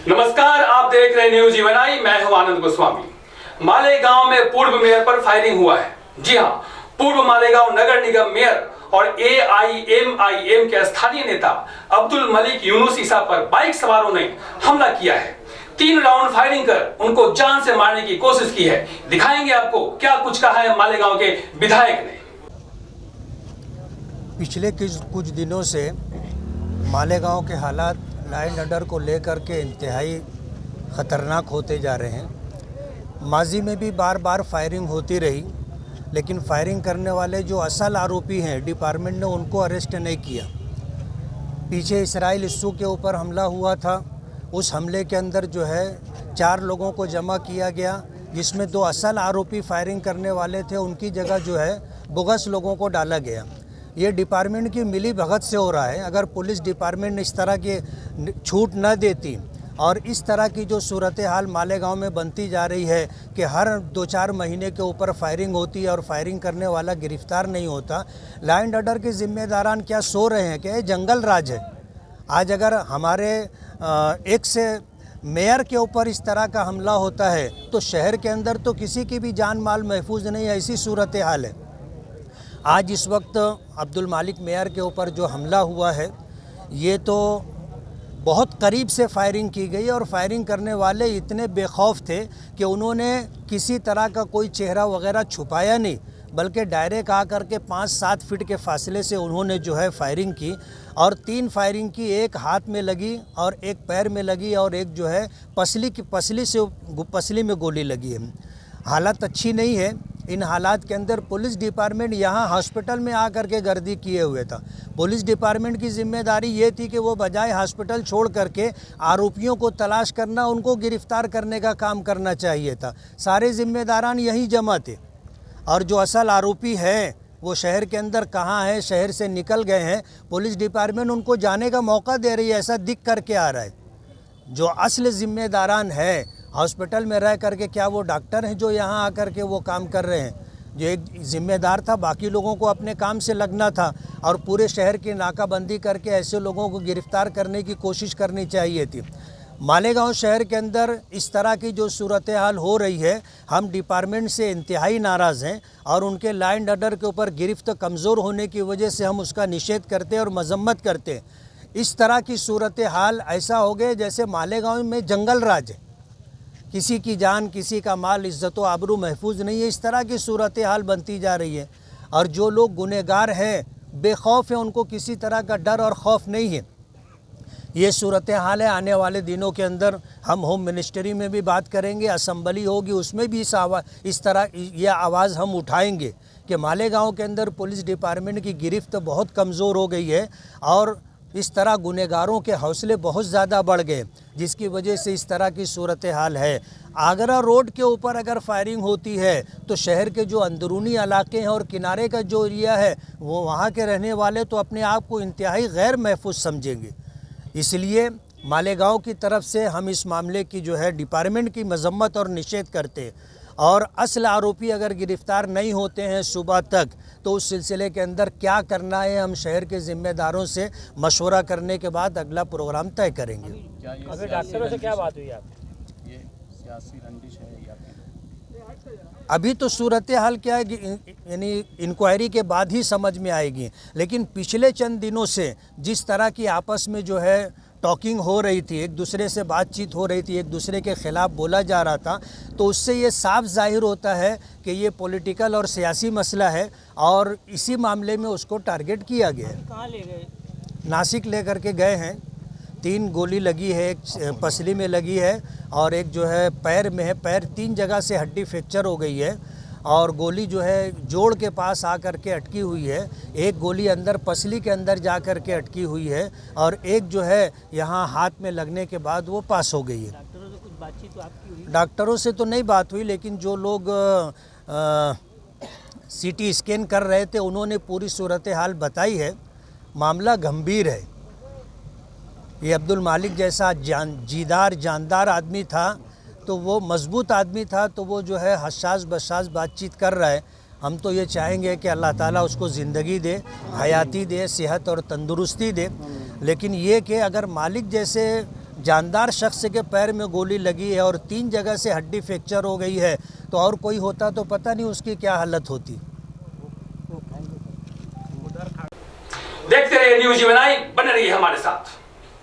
नमस्कार, आप देख रहे हैं न्यूज जीवन आई। मैं हूं आनंद गोस्वामी। मालेगांव में पूर्व मेयर पर फायरिंग हुआ है। जी हां, पूर्व मालेगांव नगर निगम मेयर और AIMIM के स्थानीय नेता अब्दुल मलिक यूनुस ईसा पर बाइक सवारों ने हमला किया है। 3 राउंड फायरिंग कर उनको जान से मारने की कोशिश की है। दिखाएंगे आपको क्या कुछ कहा है मालेगांव के विधायक ने। पिछले कुछ दिनों से मालेगांव के हालात लाइन ऑर्डर को लेकर के इंतहाई ख़तरनाक होते जा रहे हैं। माजी में भी बार बार फायरिंग होती रही, लेकिन फायरिंग करने वाले जो असल आरोपी हैं डिपार्टमेंट ने उनको अरेस्ट नहीं किया। पीछे इसराइल इस्सू के ऊपर हमला हुआ था, उस हमले के अंदर जो है 4 लोगों को जमा किया गया, जिसमें 2 असल आरोपी फायरिंग करने वाले थे, उनकी जगह जो है बोगस लोगों को डाला गया। ये डिपार्टमेंट की मिली भगत से हो रहा है। अगर पुलिस डिपार्टमेंट इस तरह की छूट न देती और इस तरह की जो सूरत हाल मालेगांव में बनती जा रही है कि हर 2-4 महीने के ऊपर फायरिंग होती है और फायरिंग करने वाला गिरफ्तार नहीं होता, लॉ एंड ऑर्डर के जिम्मेदारान क्या सो रहे हैं कि ये जंगल राज है। आज अगर हमारे एक से मेयर के ऊपर इस तरह का हमला होता है तो शहर के अंदर तो किसी की भी जान माल महफूज नहीं है, ऐसी सूरत हाल है। आज इस वक्त अब्दुल मालिक मेयर के ऊपर जो हमला हुआ है, ये तो बहुत करीब से फायरिंग की गई और फायरिंग करने वाले इतने बेखौफ थे कि उन्होंने किसी तरह का कोई चेहरा वगैरह छुपाया नहीं, बल्कि डायरेक्ट आकर के 5-7 फीट के फासले से उन्होंने जो है फायरिंग की और 3 फायरिंग की। एक हाथ में लगी और एक पैर में लगी और एक जो है पसली में गोली लगी है। हालत अच्छी नहीं है। इन हालात के अंदर पुलिस डिपार्टमेंट यहाँ हॉस्पिटल में आकर के गर्दी किए हुए था। पुलिस डिपार्टमेंट की जिम्मेदारी ये थी कि वो बजाय हॉस्पिटल छोड़ करके आरोपियों को तलाश करना, उनको गिरफ्तार करने का काम करना चाहिए था। सारे जिम्मेदारान यहीं जमा थे और जो असल आरोपी हैं वो शहर के अंदर कहाँ हैं, शहर से निकल गए हैं। पुलिस डिपार्टमेंट उनको जाने का मौका दे रही है, ऐसा दिख करके आ रहा है। जो असल जिम्मेदारान है हॉस्पिटल में रह करके, क्या वो डॉक्टर हैं जो यहाँ आकर के वो काम कर रहे हैं? जो एक जिम्मेदार था, बाकी लोगों को अपने काम से लगना था और पूरे शहर की नाकाबंदी करके ऐसे लोगों को गिरफ्तार करने की कोशिश करनी चाहिए थी। मालेगांव शहर के अंदर इस तरह की जो सूरत हाल हो रही है, हम डिपार्टमेंट से इंतहाई नाराज़ हैं और उनके लॉ एंड ऑर्डर के ऊपर गिरफ्त कमज़ोर होने की वजह से हम उसका निषेध करते हैं और मजम्मत करते हैं। इस तरह की सूरत हाल ऐसा हो गए जैसे मालेगांव में जंगल राज है, किसी की जान, किसी का माल, इज़्ज़त व आबरू महफूज नहीं है। इस तरह की सूरत हाल बनती जा रही है और जो लोग गुनहगार हैं, बेखौफ हैं, उनको किसी तरह का डर और खौफ नहीं है। ये सूरत हाल है। आने वाले दिनों के अंदर हम होम मिनिस्ट्री में भी बात करेंगे, असम्बली होगी, उसमें भी इस तरह यह आवाज़ हम उठाएंगे कि मालेगांव के अंदर पुलिस डिपार्टमेंट की गिरफ्त बहुत कमज़ोर हो गई है और इस तरह गुनहगारों के हौसले बहुत ज़्यादा बढ़ गए, जिसकी वजह से इस तरह की सूरत हाल है। आगरा रोड के ऊपर अगर फायरिंग होती है तो शहर के जो अंदरूनी इलाके हैं और किनारे का जो एरिया है, वो वहाँ के रहने वाले तो अपने आप को इंतहाई गैर महफूज समझेंगे। इसलिए मालेगांव की तरफ से हम इस मामले की जो है डिपार्टमेंट की मजम्मत और निषेध करते हैं और असल आरोपी अगर गिरफ्तार नहीं होते हैं सुबह तक, तो उस सिलसिले के अंदर क्या करना है हम शहर के ज़िम्मेदारों से मशवरा करने के बाद अगला प्रोग्राम तय करेंगे। अभी डॉक्टरों से क्या बात हुई आपकी? ये सियासी रंजिश है या अभी तो सूरत हाल क्या है, यानी इंक्वायरी के बाद ही समझ में आएगी। लेकिन पिछले चंद दिनों से जिस तरह की आपस में जो है टॉकिंग हो रही थी, एक दूसरे से बातचीत हो रही थी, एक दूसरे के ख़िलाफ़ बोला जा रहा था, तो उससे ये साफ जाहिर होता है कि ये पॉलिटिकल और सियासी मसला है और इसी मामले में उसको टारगेट किया गया है। कहाँ ले गए? नासिक ले करके गए हैं। 3 गोली लगी है, एक पसली में लगी है और एक जो है पैर में है। पैर 3 जगह से हड्डी फ्रैक्चर हो गई है और गोली जो है जोड़ के पास आकर के अटकी हुई है। एक गोली अंदर पसली के अंदर जा कर के अटकी हुई है और एक जो है यहाँ हाथ में लगने के बाद वो पास हो गई है। डॉक्टरों से कुछ बातचीत तो आपकी हुई? डॉक्टरों से तो नहीं बात हुई, लेकिन जो लोग CT स्कैन कर रहे थे उन्होंने पूरी सूरत हाल बताई है। मामला गंभीर है। ये अब्दुल मालिक जैसा जानदार आदमी था, तो वो मजबूत आदमी था, तो वो जो है हसास बसास बातचीत कर रहा है। हम तो ये चाहेंगे कि अल्लाह ताला उसको ज़िंदगी दे, हयाती दे, सेहत और तंदुरुस्ती दे। लेकिन ये कि अगर मालिक जैसे जानदार शख्स के पैर में गोली लगी है और 3 जगह से हड्डी फ्रैक्चर हो गई है, तो और कोई होता तो पता नहीं उसकी क्या हालत होती। देखते रहिए न्यूज़ जीवन आई, बने रहिए हमारे साथ।